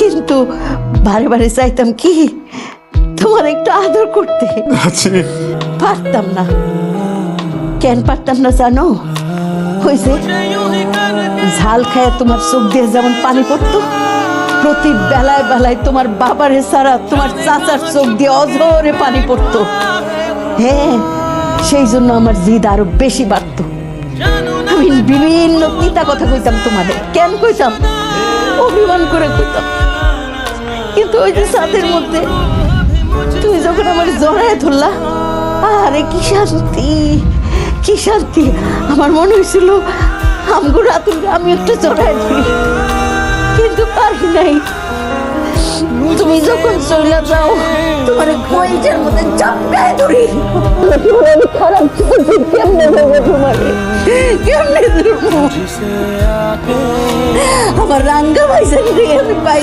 কিন্তু বারে বারে চাইতাম কি তোমার একটু আদর করতে, পারতাম না। কেন পারতাম না জানো? হয়েছে ঝাল খায় তোমার চোখ দিয়ে যেমন পানি পড়তো, প্রতি বেলায় বেলায় তোমার বাবারে ছাড়া তোমার চাচার চোখ দিয়ে অঝরে পানি পড়তো। হ্যাঁ, সেই জন্য আমার জিদ আরো বেশি বাড়তো। আমি বিভিন্ন তিতা কথা কইতাম তোমারে। কেন কইতাম? অভিমান করে কইতাম। কিন্তু ওই যে ছাদের মধ্যে তুমি যখন আমার জড়ায় ধরলা, আরে কি শান্তি, কি শান্তি। আমার মনে হয়েছিল আমগো রাতুল আমি একটু জড়ায় ধরি, কিন্তু পারি নাই। তুমি যখন চলে যাও তোমার কইটার মধ্যে চাপকায় ধরি। খারাপ কেমনে দেবো তোমারে, কেমনে দেবো? আমার রাঙ্গা ভাইজান আমি পাই